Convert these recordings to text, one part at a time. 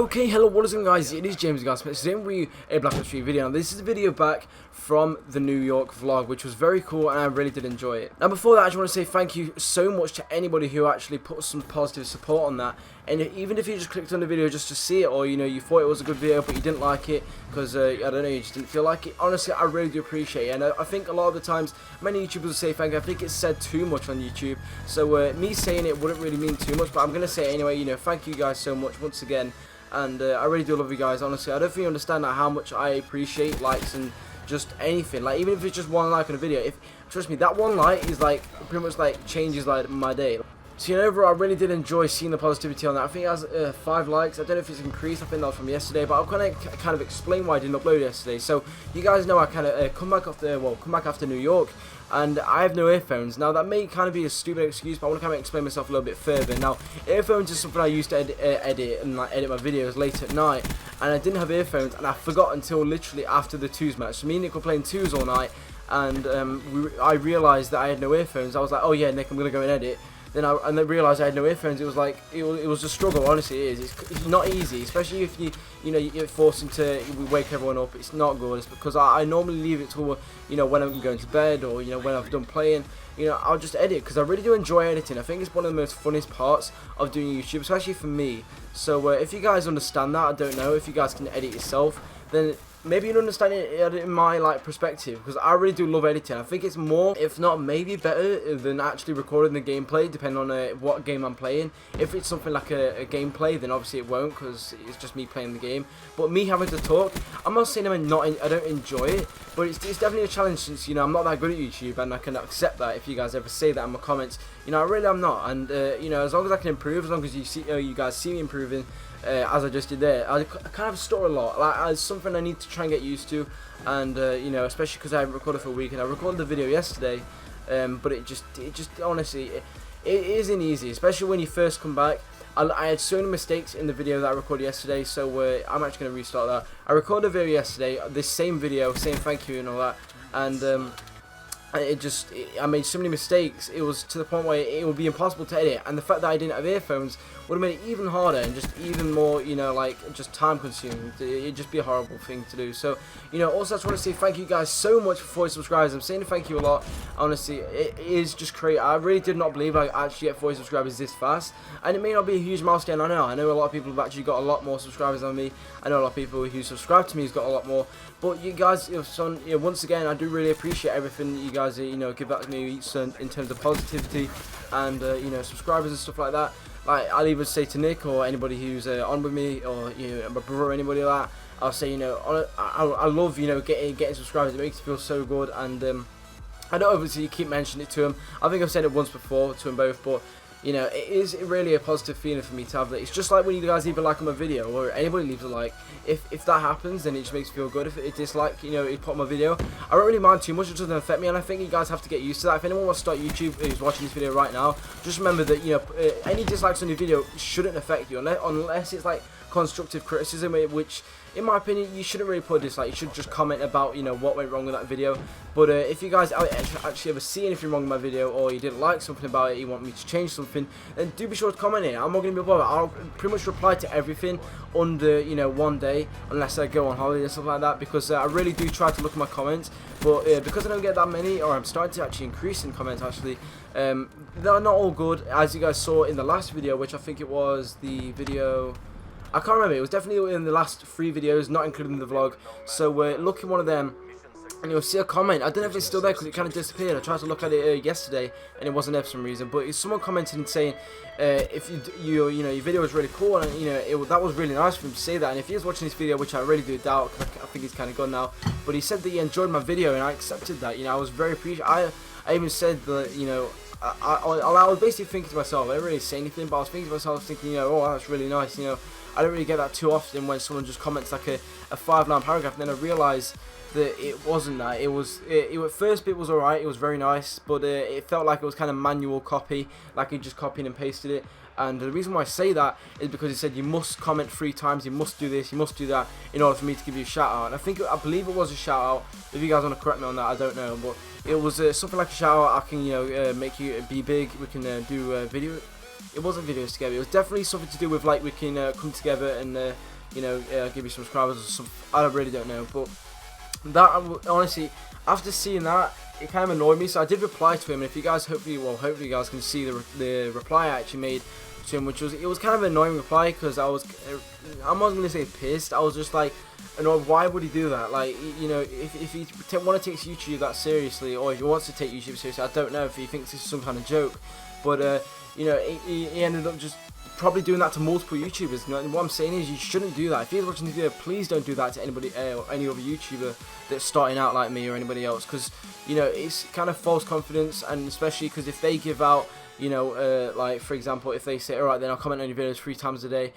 Okay, hello, what is going on, guys? It is James Gaspar. Today we a Black Ops 3 video. Now this is a video back from the New York vlog, which was very cool and I really did enjoy it. Now before that, I just want to say thank you so much to anybody who actually put some positive support on that. And even if you just clicked on the video just to see it, or you thought it was a good video but you didn't like it because I don't know, you just didn't feel like it, honestly I really do appreciate it. And I think a lot of the times many YouTubers will say thank you. I think it's said too much on YouTube, so me saying it wouldn't really mean too much, but I'm going to say it anyway. Thank you guys so much once again. And I really do love you guys, honestly. I don't think you understand how much I appreciate likes and just anything. Like, even if it's just one like on a video, trust me, that one like is like pretty much like changes like my day. So overall, I really did enjoy seeing the positivity on that. I think it has 5 likes. I don't know if it's increased. I think that was from yesterday, but I'll kind of explain why I didn't upload yesterday. So you guys know I kind of come back after New York, and I have no earphones. Now that may kind of be a stupid excuse, but I want to kind of explain myself a little bit further. Now, earphones is something I used to edit my videos late at night, and I didn't have earphones, and I forgot until literally after the twos match. So me and Nick were playing twos all night, and I realised that I had no earphones. I was like, oh yeah, Nick, I'm gonna go and edit. Then I realised I had no earphones. It was like it was a struggle. Honestly, it is. It's not easy, especially if you're forcing to wake everyone up. It's not good. It's because I normally leave it till when I'm going to bed, or when I've done playing. I'll just edit because I really do enjoy editing. I think it's one of the most funniest parts of doing YouTube, especially for me. So if you guys understand that, I don't know if you guys can edit yourself, then maybe you'll understand it in my perspective, because I really do love editing. I think it's more, if not maybe better, than actually recording the gameplay, depending on what game I'm playing. If it's something like a gameplay, then obviously it won't, because it's just me playing the game. But me having to talk, I'm not saying I don't enjoy it, but it's definitely a challenge, since I'm not that good at YouTube, and I can accept that if you guys ever say that in my comments. I really am not, and as long as I can improve, as long as you guys see me improving, as I just did there, I kind of stutter a lot. Like, it's something I need to try and get used to, and especially because I haven't recorded for a week, and I recorded the video yesterday, but it just honestly, it isn't easy, especially when you first come back. I had so many mistakes in the video that I recorded yesterday, so I'm actually going to restart that. I recorded a video yesterday, this same video, saying thank you and all that, and I made so many mistakes. It was to the point where it would be impossible to edit, and the fact that I didn't have earphones would have made it even harder and just even more, just time consuming. It'd just be a horrible thing to do. So, also I just want to say thank you guys so much for 40 subscribers. I'm saying thank you a lot. Honestly, it is just crazy. I really did not believe I actually get 40 subscribers this fast, and it may not be a huge milestone. I know a lot of people have actually got a lot more subscribers than me. I know a lot of people who subscribe to me has got a lot more. But you guys, once again, I do really appreciate everything you guys, give back to me in terms of positivity and, subscribers and stuff like that. Like, I'll either say to Nick or anybody who's on with me, or, my brother or anybody like that, I'll say, I love, getting subscribers. It makes me feel so good, and, I know obviously you keep mentioning it to him. I think I've said it once before to them both, but it is really a positive feeling for me to have that. It's just like when you guys either like on a video or anybody leaves a like. If that happens, then it just makes me feel good. If it dislike, it put on my video, I don't really mind too much. It doesn't affect me, and I think you guys have to get used to that. If anyone wants to start YouTube who's watching this video right now, just remember that any dislikes on your video shouldn't affect you, unless it's like constructive criticism, which in my opinion you shouldn't really put a dislike. You should just comment about what went wrong with that video. But if you guys actually ever see anything wrong with my video, or you didn't like something about it, you want me to change something, then do be sure to comment it. I'm not going to be bothered. I'll pretty much reply to everything under one day, unless I go on holiday or something like that, because I really do try to look at my comments. But because I don't get that many, or I'm starting to actually increase in comments actually, they're not all good, as you guys saw in the last video, which I think it was the video, I can't remember, it was definitely in the last 3 videos, not including the vlog. So look in one of them, and you'll see a comment. I don't know if it's still there because it kind of disappeared. I tried to look at it yesterday, and it wasn't there for some reason. But someone commented and saying, if your video was really cool, and that was really nice for him to say that. And if he was watching this video, which I really do doubt, because I think he's kind of gone now, but he said that he enjoyed my video, and I accepted that. I was very appreciative. I even said that I was basically thinking to myself, I didn't really say anything, but I was thinking to myself, thinking, oh, that's really nice. I don't really get that too often when someone just comments like a 5-line paragraph, and then I realised that it wasn't that. At first bit was alright, it was very nice, but it felt like it was kind of manual copy, like he just copied and pasted it. And the reason why I say that is because he said you must comment 3 times, you must do this, you must do that, in order for me to give you a shout out. And I believe it was a shout out. If you guys want to correct me on that, I don't know, but it was something like a shout out. I can make you be big. We can do video. It wasn't videos together. It was definitely something to do with, like, we can come together and you know, give you subscribers or some. I really don't know, but that honestly, after seeing that, it kind of annoyed me. So I did reply to him, and if you guys hopefully you guys can see the reply I actually made to him, which was, it was kind of an annoying reply because I'm not gonna say pissed. I was just like, annoyed. Why would he do that? Like, you know, if he want to take YouTube that seriously, or if he wants to take YouTube seriously, I don't know if he thinks this is some kind of joke, but you know, he ended up just probably doing that to multiple YouTubers. And what I'm saying is, you shouldn't do that. If you're watching the video, please don't do that to anybody or any other YouTuber that's starting out like me or anybody else, because you know, it's kind of false confidence, and especially because if they give out, you know, like for example, if they say, alright then I'll comment on your videos 3 times a day,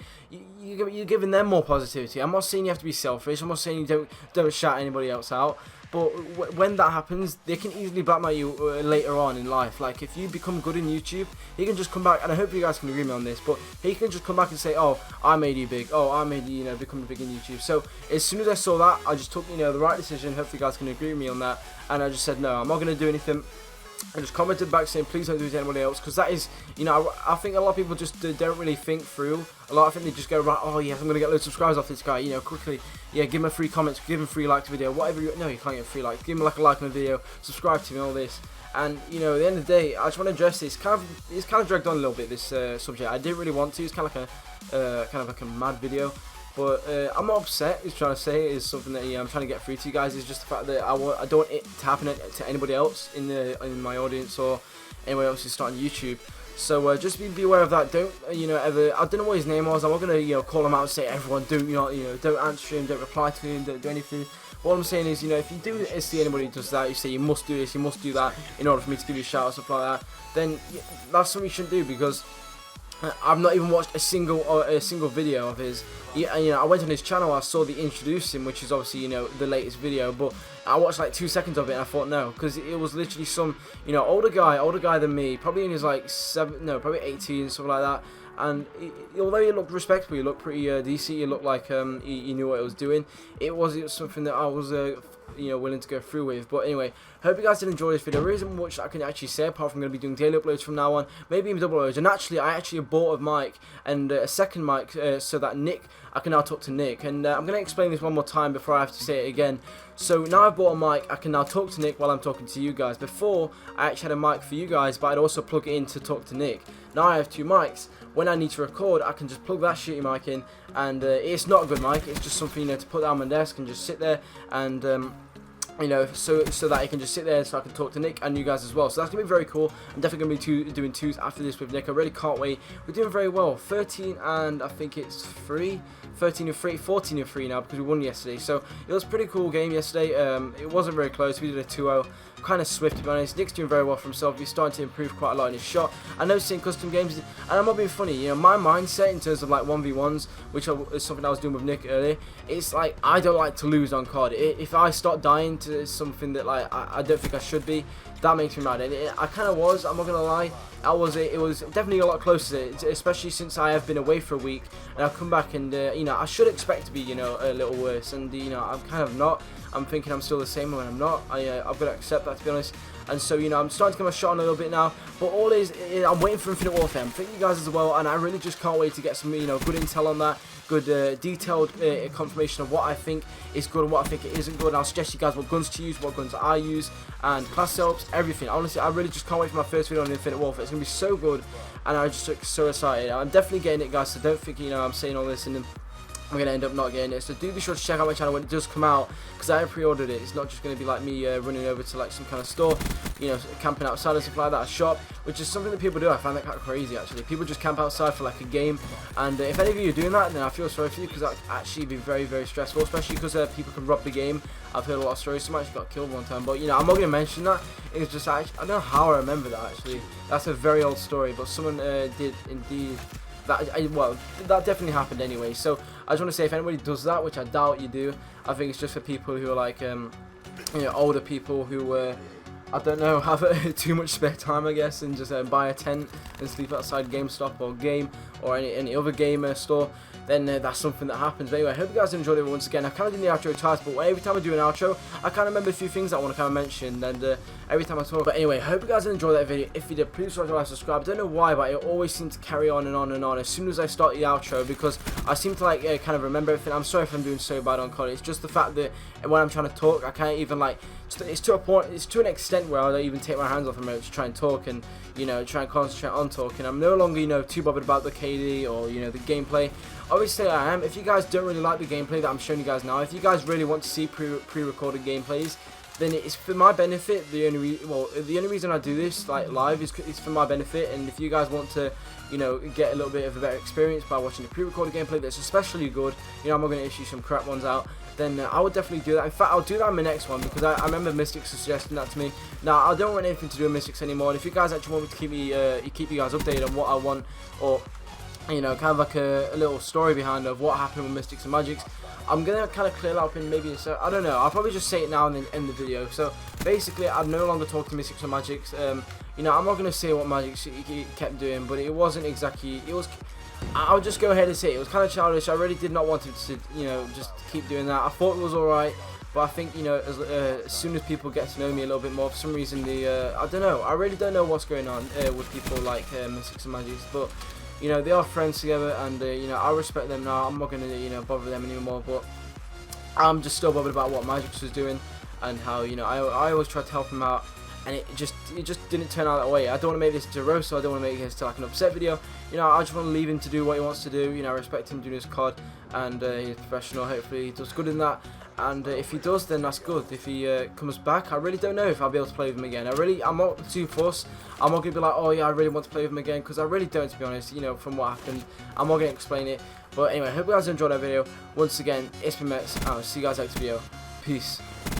you're giving them more positivity. I'm not saying you have to be selfish, I'm not saying you don't shout anybody else out, but when that happens, they can easily blackmail you later on in life. Like, if you become good in YouTube, he can just come back, and I hope you guys can agree with me on this, but he can just come back and say, oh, I made you big, oh, I made you, you know, become big in YouTube. So as soon as I saw that, I just took, you know, the right decision. Hopefully you guys can agree with me on that, and I just said, no, I'm not going to do anything. I just commented back saying, please don't do it to anybody else, because that is, you know, I think a lot of people just don't really think through. I think they just go, right, oh yes, I'm going to get loads of subscribers off this guy, you know, quickly, yeah, give him a free comment, give him a free like to video, whatever no, you can't get a free like, give him like a like on the video, subscribe to me, all this. And, you know, at the end of the day, I just want to address this, it's kind of dragged on a little bit, this subject. I didn't really want to, it's kind of like a mad video. But I'm not upset. It's trying to say is something that I'm trying to get through to you guys. Is just the fact that I don't want it to happen to anybody else in my audience or anyone else who's starting YouTube. So just be aware of that. Don't you know, ever. I don't know what his name was. I'm not gonna, you know, call him out and say everyone don't answer him, don't reply to him, don't do anything. What I'm saying is, you know, if you do see anybody who does that, you say you must do this, you must do that in order for me to give you a shout or stuff like that, then that's something you shouldn't do, because I've not even watched a single video of his. Yeah, you know, I went on his channel, I saw the introduce him, which is obviously, you know, the latest video, but I watched like 2 seconds of it and I thought no, because it was literally some, you know, older guy than me, probably in his like probably 18, something like that. And although he looked respectable, he looked pretty decent, he looked like he knew what he was doing. It was something that I was you know, willing to go through with. But anyway, hope you guys did enjoy this video. There isn't much I can actually say apart from going to be doing daily uploads from now on, maybe even double uploads. And actually, I actually bought a mic and a second mic so that I can now talk to Nick. And I'm going to explain this one more time before I have to say it again. So now I've bought a mic, I can now talk to Nick while I'm talking to you guys. Before, I actually had a mic for you guys, but I'd also plug it in to talk to Nick. Now I have 2 mics. When I need to record, I can just plug that shitty mic in, and it's not a good mic, it's just something, you know, to put down my desk and just sit there, and you know, so that I can just sit there so I can talk to Nick and you guys as well. So that's going to be very cool. I'm definitely going to be doing 2s after this with Nick. I really can't wait. We're doing very well. 13 and I think it's 3. 13 and 3, 14 and 3 now because we won yesterday. So it was a pretty cool game yesterday. It wasn't very close. We did a 2-0. Kind of swift, to be honest. Nick's doing very well for himself. He's starting to improve quite a lot in his shot. I know seeing custom games, and I'm not being funny, you know, my mindset in terms of like 1v1s, which is something I was doing with Nick earlier, it's like I don't like to lose on COD. If I start dying to something that like I don't think I should be, that makes me mad. And I kind of was, I'm not going to lie. It was definitely a lot closer, especially since I have been away for a week, and I've come back and, you know, I should expect to be, you know, a little worse, and, you know, I'm kind of not. I'm thinking I'm still the same when I'm not. I've got to accept that, to be honest. And so, you know, I'm starting to get my shot on a little bit now. But all is, I'm waiting for Infinite Warfare. I'm thinking you guys as well, and I really just can't wait to get some, you know, good intel on that. Good detailed confirmation of what I think is good and what I think it isn't good. And I'll suggest you guys what guns to use, what guns I use, and class setups, everything. Honestly, I really just can't wait for my first video on Infinite Warfare. It's going to be so good, and I'm just so excited. I'm definitely getting it, guys, so don't think, you know, I'm saying all this and then I'm going to end up not getting it. So do be sure to check out my channel when it does come out, because I have pre-ordered it. It's not just going to be like me running over to like some kind of store, you know, camping outside and stuff like that, a shop, which is something that people do. I find that kind of crazy, actually. People just camp outside for like a game, and if any of you are doing that, then I feel sorry for you, because that actually be very, very stressful, especially because people can rob the game. I've heard a lot of stories. Someone actually got killed one time, but, you know, I'm not going to mention that. It's just, I don't know how I remember that, actually. That's a very old story, but someone did indeed. Well, that definitely happened anyway. So I just want to say, if anybody does that, which I doubt you do, I think it's just for people who are like, you know, older people who, I don't know, have too much spare time, I guess, and just buy a tent and sleep outside GameStop or Game or any other game store. then that's something that happens. But anyway, I hope you guys enjoyed it once again. I kind of did the outro twice, but every time I do an outro, I kind of remember a few things I want to kind of mention, and every time I talk. But anyway, I hope you guys enjoyed that video. If you did, please subscribe. I don't know why, but it always seems to carry on and on and on as soon as I start the outro, because I seem to like kind of remember everything. I'm sorry if I'm doing so bad on COD. It's just the fact that when I'm trying to talk, I can't even like. It's to a point. It's to an extent where I don't even take my hands off the remote to try and talk and try and concentrate on talking. I'm no longer too bothered about the KD or the gameplay. Obviously I am. If you guys don't really like the gameplay that I'm showing you guys now, if you guys really want to see pre-recorded gameplays, then it's for my benefit. The only reason I do this like live is for my benefit, and if you guys want to get a little bit of a better experience by watching the pre-recorded gameplay that's especially good, I'm not going to issue some crap ones out, then I would definitely do that. In fact, I'll do that in my next one, because I remember Mystics suggesting that to me. Now, I don't want anything to do with Mystics anymore, and if you guys actually want me to keep you guys updated on what I want, or kind of like a little story behind of what happened with Mystics and Magics, I'm gonna kind of clear that up in maybe I don't know. I'll probably just say it now and then end the video. So basically, I'm no longer talking Mystics and Magics. I'm not gonna say what Magics he kept doing, but it wasn't exactly. It was. I'll just go ahead and say it was kind of childish. I really did not want him to, just keep doing that. I thought it was alright, but I think, as soon as people get to know me a little bit more, for some reason I don't know. I really don't know what's going on with people like Mystics and Magics, but. They are friends together, and I respect them now. I'm not gonna bother them anymore, but I'm just still bothered about what Magix was doing, and how I always tried to help him out, and it just didn't turn out that way. I don't want to make this to a roast, so I don't want to make this to like an upset video. I just want to leave him to do what he wants to do. I respect him doing his COD, and he's professional. Hopefully he does good in that. And if he does, then that's good. If he comes back, I really don't know if I'll be able to play with him again. I'm not too fussed. I'm not going to be like, oh yeah, I really want to play with him again, because I really don't, to be honest, from what happened. I'm not going to explain it. But anyway, I hope you guys enjoyed that video. Once again, it's been Mets, and I'll see you guys next video. Peace.